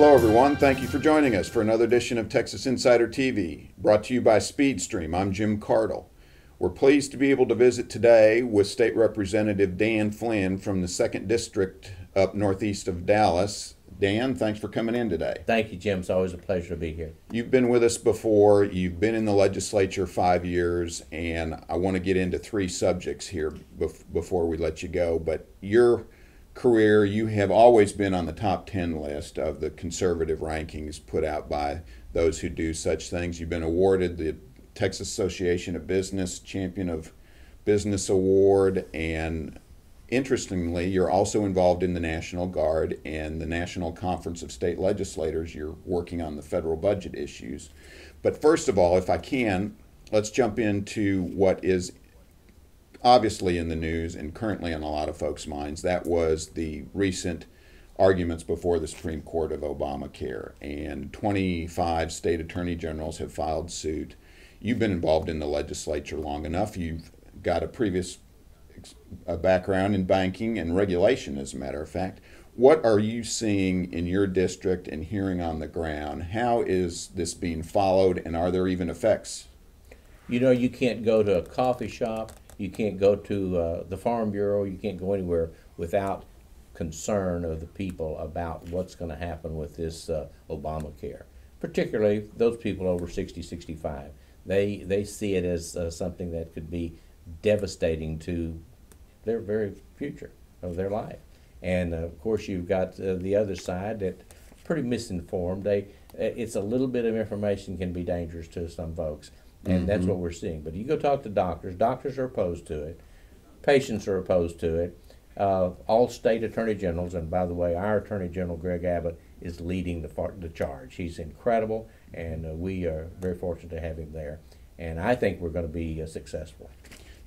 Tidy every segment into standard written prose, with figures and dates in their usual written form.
Hello everyone, thank you for joining us for another edition of Texas Insider TV, brought to you by Speedstream. I'm Jim Cardle. We're pleased to be able to visit today with State Representative Dan Flynn from the 2nd District up northeast of Dallas. Dan, thanks for coming in today. Thank you, Jim. It's always a pleasure to be here. You've been with us before. You've been in the legislature 5 years, and I want to get into three subjects here before we let you go. But your career, you have always been on the top 10 list of the conservative rankings put out by those who do such things. You've been awarded the Texas Association of Business Champion of Business Award, and interestingly, you're also involved in the National Guard and the National Conference of State Legislators. You're working on the federal budget issues. But first of all, if I can, let's jump into what is obviously in the news and currently on a lot of folks' minds. That was the recent arguments before the Supreme Court of Obamacare, and 25 state attorney generals have filed suit. You've been involved in the legislature long enough. You've got a previous background in banking and regulation, as a matter of fact. What are you seeing in your district and hearing on the ground? How is this being followed, and are there even effects? You know, you can't go to a coffee shop, you can't go to the Farm Bureau, you can't go anywhere without concern of the people about what's going to happen with this Obamacare, particularly those people over 60, 65. They see it as something that could be devastating to their very future of their life. And of course, you've got the other side that pretty misinformed. It's a little bit of information can be dangerous to some folks, and that's what we're seeing. But you go talk to doctors. Doctors are opposed to it. Patients are opposed to it. All state attorney generals, and by the way, our Attorney General Greg Abbott is leading the charge. He's incredible, and we are very fortunate to have him there. And I think we're going to be successful.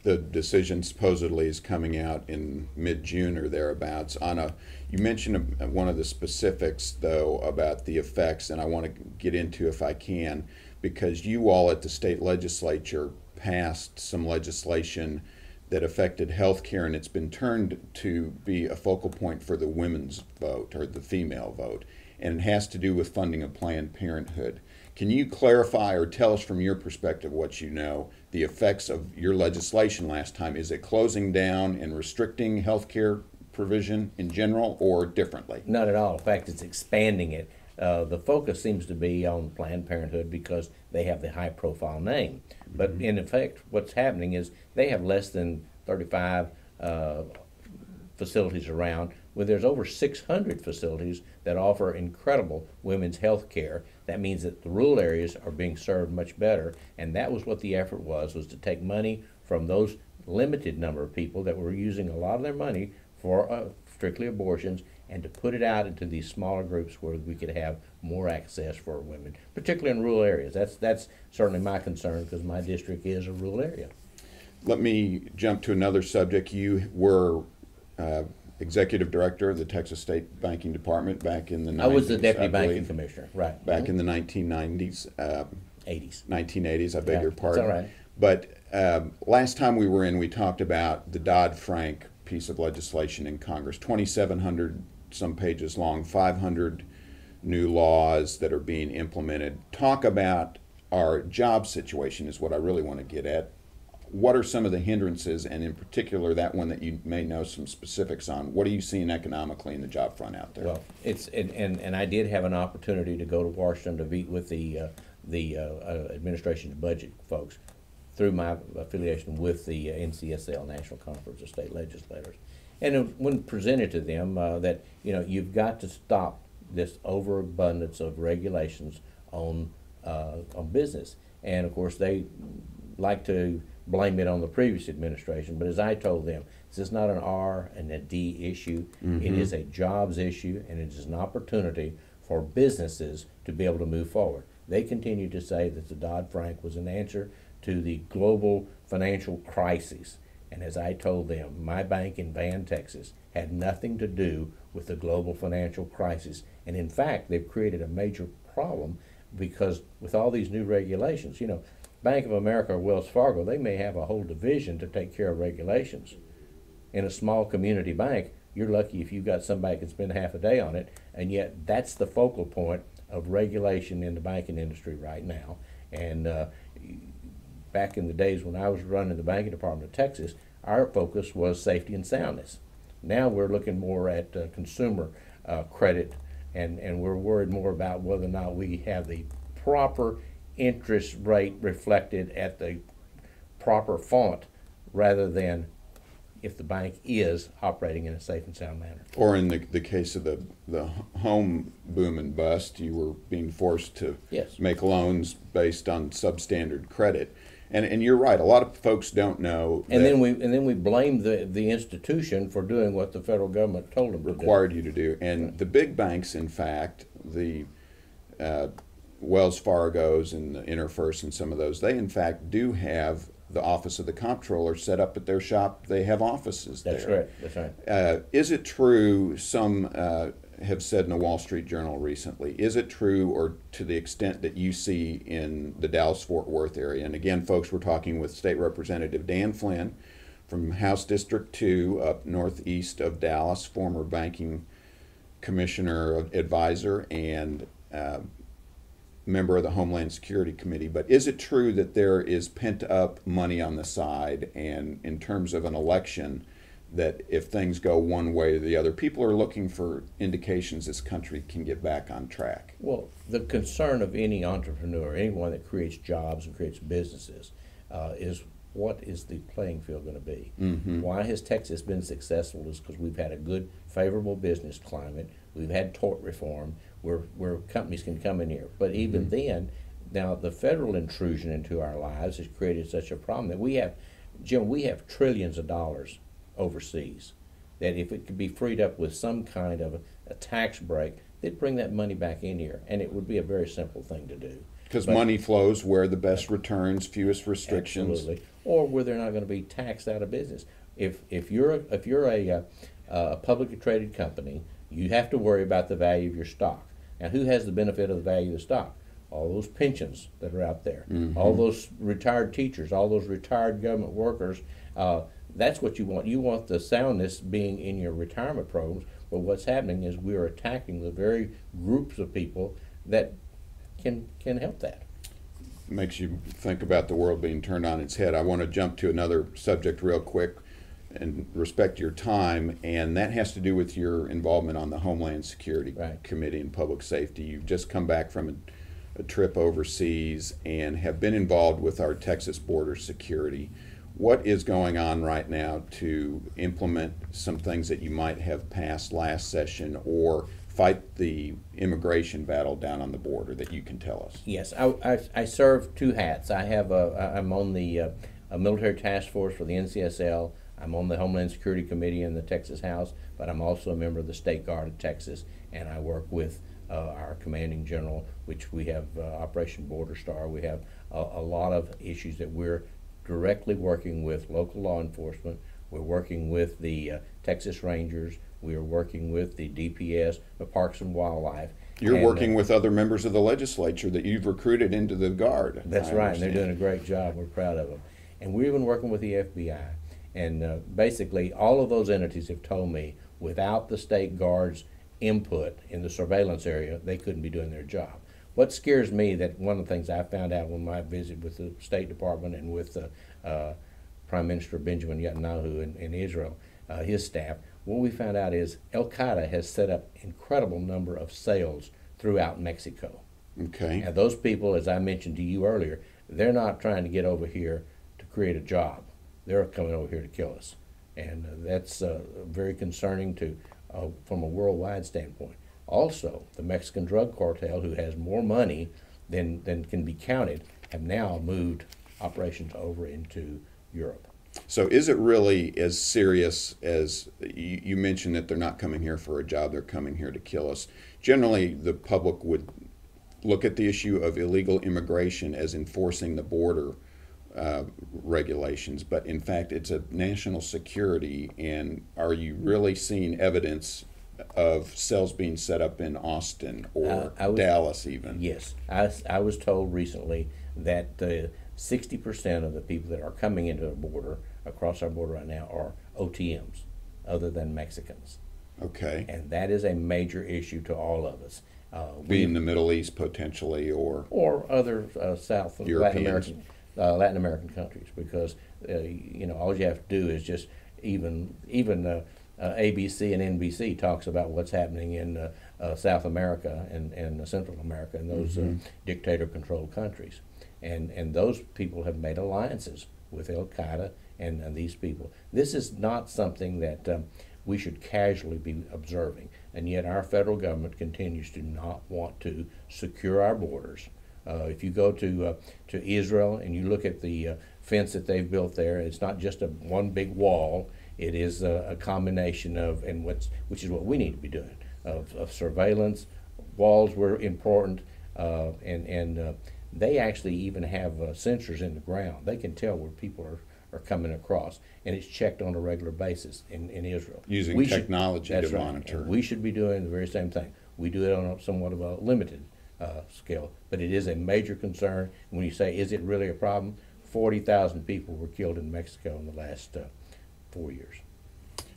The decision supposedly is coming out in mid-June or thereabouts. You mentioned one of the specifics, though, about the effects, and I want to get into, if I can, because you all at the state legislature passed some legislation that affected health care, and it's been turned to be a focal point for the women's vote, or the female vote, and it has to do with funding of Planned Parenthood. Can you clarify or tell us from your perspective what you know, the effects of your legislation last time? Is it closing down and restricting health care provision in general, or differently? Not at all. In fact, it's expanding it. The focus seems to be on Planned Parenthood because they have the high-profile name. But in effect, what's happening is they have less than 35 facilities around, where there's over 600 facilities that offer incredible women's health care. That means that the rural areas are being served much better, and that was what the effort was to take money from those limited number of people that were using a lot of their money for strictly abortions, and to put it out into these smaller groups where we could have more access for women, particularly in rural areas. That's certainly my concern, because my district is a rural area. Let me jump to another subject. You were Executive Director of the Texas State Banking Department back in the 90s. I was the Deputy Banking Commissioner, right. Back in the 1990s. 80s. 1980s, I beg your pardon. That's all right. But last time we were in, we talked about the Dodd-Frank piece of legislation in Congress, 2,700 some pages long, 500 new laws that are being implemented. Talk about our job situation is what I really want to get at. What are some of the hindrances, and in particular that one that you may know some specifics on? What are you seeing economically in the job front out there? Well, and I did have an opportunity to go to Washington to meet with the administration's budget folks through my affiliation with the NCSL, National Conference of State Legislators. And when presented to them that, you know, you've got to stop this overabundance of regulations on business. And of course they like to blame it on the previous administration, but as I told them, this is not an R and a D issue. It is a jobs issue, and it is an opportunity for businesses to be able to move forward. They continue to say that the Dodd-Frank was an answer to the global financial crisis. And as I told them, my bank in Van, Texas had nothing to do with the global financial crisis. And in fact, they've created a major problem, because with all these new regulations, you know, Bank of America or Wells Fargo, they may have a whole division to take care of regulations. In a small community bank, you're lucky if you've got somebody who can spend half a day on it, and yet that's the focal point of regulation in the banking industry right now. And back in the days when I was running the banking department of Texas, our focus was safety and soundness. Now we're looking more at consumer credit, and we're worried more about whether or not we have the proper interest rate reflected at the proper font, rather than if the bank is operating in a safe and sound manner. Or in the case of the home boom and bust, you were being forced to Yes. make loans based on substandard credit. And you're right, a lot of folks don't know And that then we blame the institution for doing what the federal government told them to do. required you to do. And the big banks, in fact, the Wells Fargo's and the InterFirst and some of those, they in fact do have the office of the comptroller set up at their shop. They have offices there. That's right. That's right. Is it true, some have said in the Wall Street Journal recently, is it true, or to the extent that you see in the Dallas-Fort Worth area? And again, folks, we're talking with State Representative Dan Flynn from House District 2 up northeast of Dallas, former banking commissioner advisor and member of the Homeland Security Committee. But is it true that there is pent-up money on the side, and in terms of an election, that if things go one way or the other, people are looking for indications this country can get back on track? Well, the concern of any entrepreneur, anyone that creates jobs and creates businesses, is what is the playing field going to be? Mm-hmm. Why has Texas been successful is because we've had a good, favorable business climate. We've had tort reform where companies can come in here. But even then, now the federal intrusion into our lives has created such a problem that we have, Jim, we have trillions of dollars overseas, that if it could be freed up with some kind of a tax break, they'd bring that money back in here, and it would be a very simple thing to do. Because money flows where the best returns, fewest restrictions. Absolutely. Or where they're not going to be taxed out of business. If you're a publicly traded company, you have to worry about the value of your stock. Now, who has the benefit of the value of the stock? All those pensions that are out there, all those retired teachers, all those retired government workers. That's what you want. You want the soundness being in your retirement programs. But what's happening is we're attacking the very groups of people that can help that. Makes you think about the world being turned on its head. I want to jump to another subject real quick and respect your time, and that has to do with your involvement on the Homeland Security Committee and Public Safety. You've just come back from a trip overseas and have been involved with our Texas border security. What is going on right now to implement some things that you might have passed last session, or fight the immigration battle down on the border that you can tell us? Yes, I serve two hats. I'm on the military task force for the NCSL. I'm on the Homeland Security Committee in the Texas House, but I'm also a member of the State Guard of Texas, and I work with our commanding general, which we have Operation Border Star. We have a lot of issues that we're directly working with local law enforcement. We're working with the Texas Rangers. We are working with the DPS, the Parks and Wildlife. You're working with other members of the legislature that you've recruited into the Guard. That's right, and they're doing a great job. We're proud of them. And we're even working with the FBI. And basically, all of those entities have told me without the State Guard's input in the surveillance area, they couldn't be doing their job. What scares me, that one of the things I found out when I visited with the State Department and with Prime Minister Benjamin Netanyahu in Israel, his staff, what we found out is Al-Qaeda has set up incredible number of cells throughout Mexico. Okay. Now those people, as I mentioned to you earlier, they're not trying to get over here to create a job. They're coming over here to kill us. And that's very concerning from a worldwide standpoint. Also, the Mexican drug cartel, who has more money than can be counted, have now moved operations over into Europe. So is it really as serious as you mentioned, that they're not coming here for a job, they're coming here to kill us? Generally, the public would look at the issue of illegal immigration as enforcing the border regulations, but in fact it's a national security. And are you really seeing evidence of cells being set up in Austin or Dallas even? Yes, I was told recently that 60% of the people that are coming into the border, across our border right now, are OTMs. other than Mexicans. Okay. And that is a major issue to all of us. Being the Middle East potentially, or Other South Europeans. Latin American countries, because all you have to do is just even ABC and NBC talks about what's happening in South America and Central America and those dictator-controlled countries, and those people have made alliances with Al Qaeda and these people. This is not something that we should casually be observing, and yet our federal government continues to not want to secure our borders. If you go to Israel and you look at the fence that they've built there, it's not just one big wall. It is a combination of, which is what we need to be doing, of surveillance. Walls were important, and they actually even have sensors in the ground. They can tell where people are coming across, and it's checked on a regular basis in Israel. Using technology to monitor. And we should be doing the very same thing. We do it on somewhat of a limited scale, but it is a major concern. When you say, is it really a problem? 40,000 people were killed in Mexico in the last 4 years.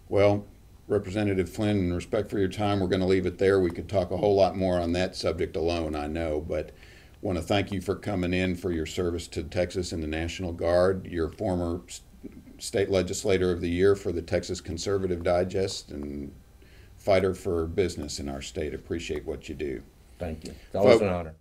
Well, Representative Flynn, in respect for your time, we're going to leave it there. We could talk a whole lot more on that subject alone, I know, but want to thank you for coming in, for your service to Texas and the National Guard. You're former state legislator of the year for the Texas Conservative Digest and fighter for business in our state. Appreciate what you do. Thank you. It's always an honor.